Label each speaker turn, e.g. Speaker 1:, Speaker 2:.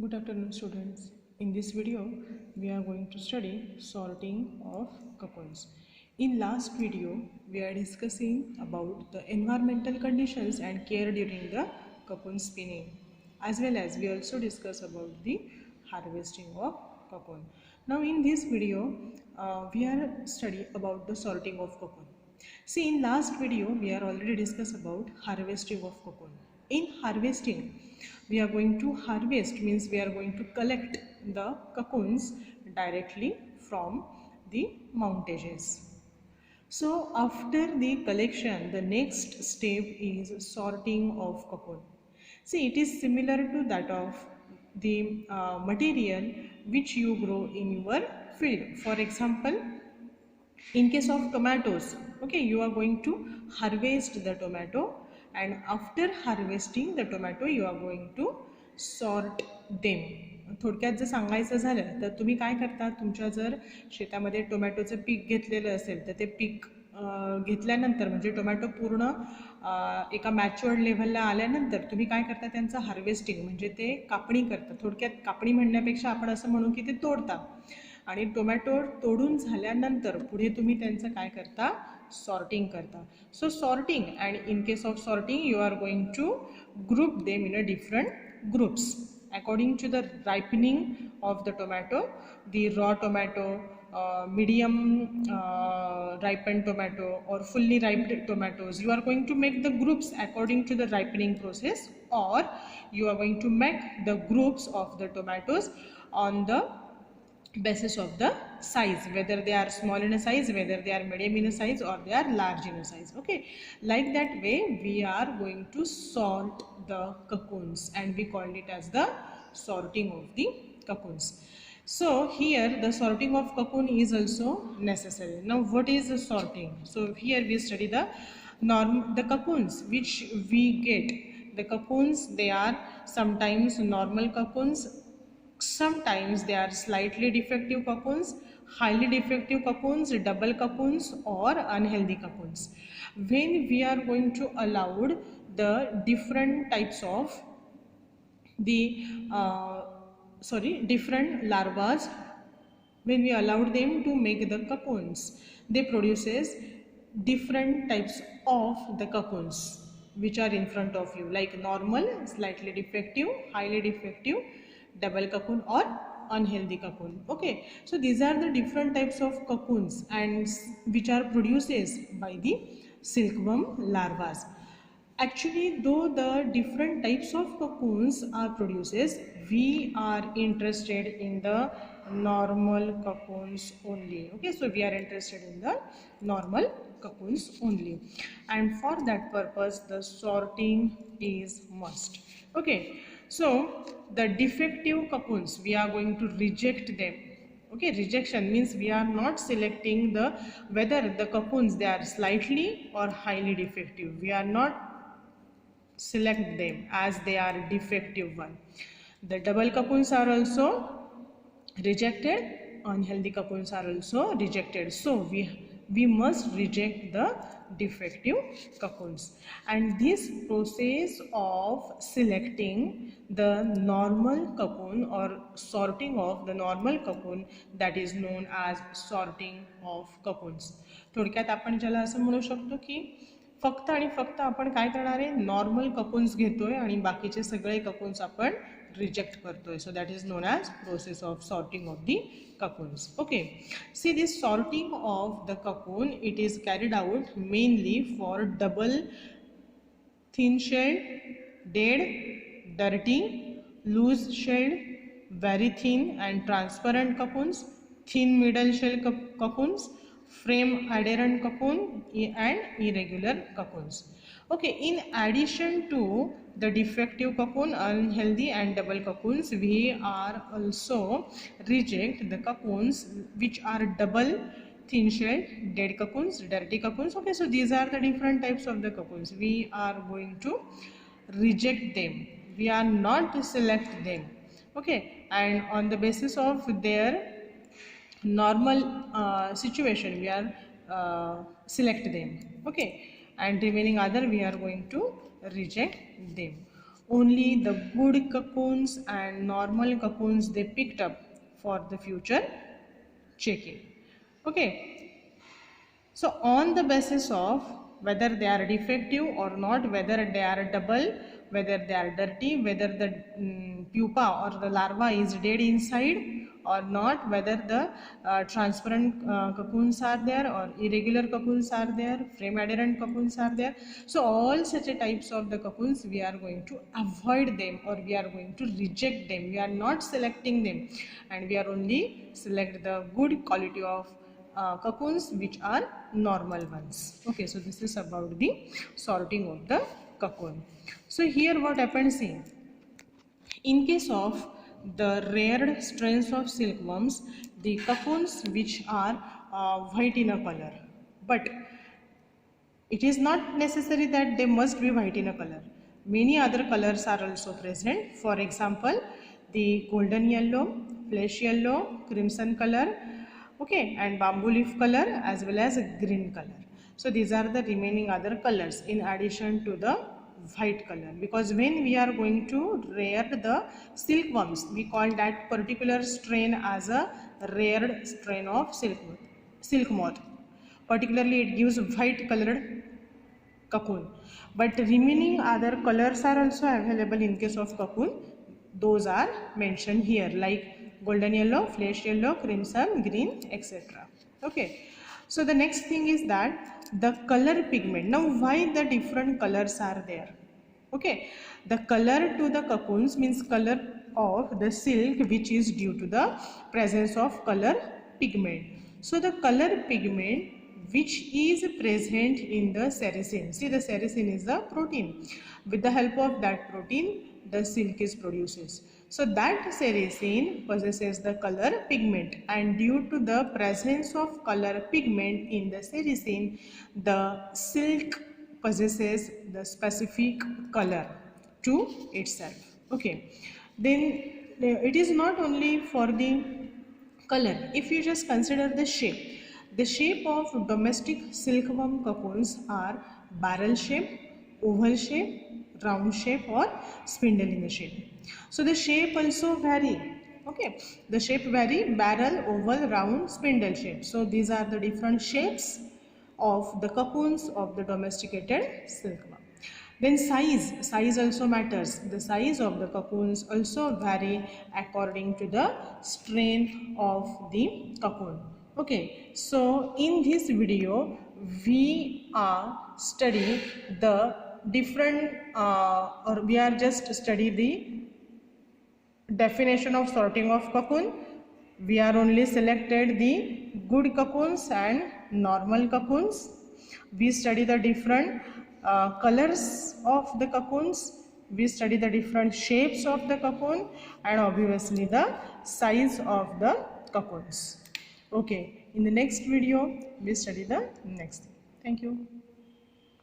Speaker 1: Good afternoon, students. In this video, we are going to study sorting of cocoons. In last video, we are discussing about the environmental conditions and care during the cocoon spinning, as well as we also discuss about the harvesting of cocoon. Now, in this video, we are study about the sorting of cocoon. See, in last video, we are already discussed about harvesting of cocoon. In harvesting, we are going to harvest means we are going to collect the cocoons directly from the mountains. So after the collection, the next step is sorting of cocoon. See, it is similar to that of the material which you grow in your field. For example, in case of tomatoes, okay, you are going to harvest the tomato, and after harvesting the tomato you are going to sort them. थोडक्यात जर सांगायचं झालं तर तुम्ही काय करता, तुमच्या जर शेतामध्ये टोमॅटोचं पीक घेतलेलं असेल तर ते पीक घेतल्यानंतर म्हणजे टोमॅटो पूर्ण एका मॅच्युअर्ड लेव्हलला आल्यानंतर तुम्ही काय करता, त्यांचं हार्वेस्टिंग म्हणजे ते कापणी करता. थोडक्यात कापणी म्हणण्यापेक्षा आपण असं म्हणू की ते तोडता, आणि टोमॅटो तोडून झाल्यानंतर पुढे तुम्ही त्यांचं काय करता, सॉर्टिंग करता. So sorting, and in case of sorting you are going to group them in a different groups according to the ripening of the tomato, the raw tomato, medium ripened tomato, or fully ripe tomatoes. You are going to make the groups according to the ripening process, or you are going to make the groups of the tomatoes on the basis of the size, whether they are small in a size, whether they are medium in a size, or they are large in a size. Okay, like that way we are going to sort the cocoons, and we called it as the sorting of the cocoons. So here the sorting of cocoon is also necessary. Now what is the sorting? So here we study the cocoons which we get. The cocoons, they are sometimes normal cocoons, sometimes they are slightly defective cocoons, highly defective cocoons, double cocoons, or unhealthy cocoons. When we are going to allow the different types of the different larvas, when we allowed them to make the cocoons, they produces different types of the cocoons which are in front of you, like normal, slightly defective, highly defective, double cocoon, or unhealthy cocoon. Okay, so these are the different types of cocoons and which are produced by the silkworm larvas. Actually, though the different types of cocoons are produced, we are interested in the normal cocoons only. Okay, so we are interested in the normal cocoons only, and for that purpose the sorting is must. Okay, so the defective cocoons, we are going to reject them. Okay, rejection means we are not selecting the whether the cocoons they are slightly or highly defective. We are not select them as they are defective one. The double cocoons are also rejected, unhealthy cocoons are also rejected. So we must reject the defective cocoons, and this process of selecting the normal cocoon or sorting of the normal cocoon, that is known as sorting of cocoons. थोडक्यात आपण ज्याला असं म्हणू शकतो की फक्त आणि फक्त आपण काय करणार आहे, नॉर्मल ककोन्स घेतोय आणि बाकीचे सगळे ककोन्स आपण रिजेक्ट करतोय. So that is known as process of sorting of the cocoons. Okay, see, this sorting of the cocoon, it is carried out mainly for double thin shelled, dead, dirty, loose shelled, very thin and transparent cocoons, thin middle shell cocoons, frame adherent cocoon, and irregular cocoons. Okay, in addition to the defective cocoon, unhealthy and double cocoons, we are also reject the cocoons which are double thin shelled, dead cocoons, dirty cocoons. Okay, so these are the different types of the cocoons. We are going to reject them. We are not to select them. Okay, and on the basis of their normal situation we are select them. Okay, and remaining other we are going to reject them. only the good cocoons and normal cocoons they picked up for the future checking. Okay, so on the basis of whether they are defective or not, whether they are double, whether they are dirty, whether the pupa or the larva is dead inside or not, whether the transparent cocoons are there or irregular cocoons are there, frame adherent cocoons are there. So all such a types of the cocoons we are going to avoid them, or we are going to reject them. We are not selecting them, and we are only select the good quality of cocoons which are normal ones. Okay, so this is about the sorting of the cocoon. So here what happens in case of the rare strains of silkworms, the cocoons which are white in a color, but it is not necessary that they must be white in a color. Many other colors are also present. For example, the golden yellow, flesh yellow, crimson color, okay, and bamboo leaf color as well as green color. So these are the remaining other colors in addition to the white color, because when we are going to rear the silkworms, we call that particular strain as a reared strain of silk moth. Particularly it gives white colored cocoon, but remaining other colors are also available in case of cocoon. Those are mentioned here, like golden yellow, flesh yellow, crimson, green, etc. Okay, so the next thing is that the color pigment. Now why the different colors are there? Okay, the color to the cocoons means color of the silk, which is due to the presence of color pigment. So the color pigment which is present in the sericin. See, the sericin is the protein. With the help of that protein, the silk is produces. So that sericin possesses the color pigment, and due to the presence of color pigment in the sericin, the silk possesses the specific color to itself. Okay, then it is not only for the color. If you just consider the shape of domestic silkworm cocoons are barrel shape, oval shape, round shape, or spindle in the shape. So the shape also vary. Okay, the shape vary: barrel, oval, round, spindle shape. So these are the different shapes of the cocoons of the domesticated silkworm. Then size also matters. The size of the cocoons also vary according to the strain of the cocoon. Okay, so in this video we are studying the different or we are just study the definition of sorting of cocoon. We are only selected the good cocoons and normal cocoons. We study the different colors of the cocoons. We study the different shapes of the cocoon, and obviously the size of the cocoons. Okay, in the next video we study the next thing. Thank you.